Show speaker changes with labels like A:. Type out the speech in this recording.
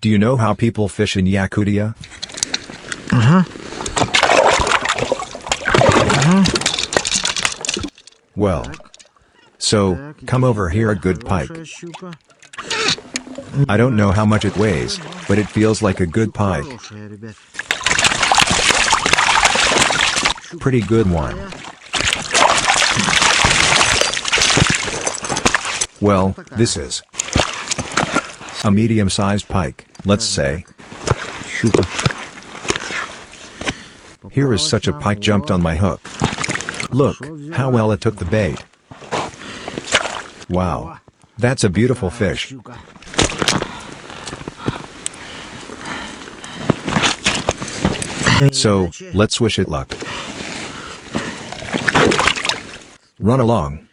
A: Do you know how people fish in Yakutia? Well, so, come over here a good pike. I don't know how much it weighs, but it feels like a good pike. Pretty good one. Well, this is a medium-sized pike, let's say. Here is such a pike jumped on my hook. Look, how well it took the bait. Wow. That's a beautiful fish. So, let's wish it luck. Run along.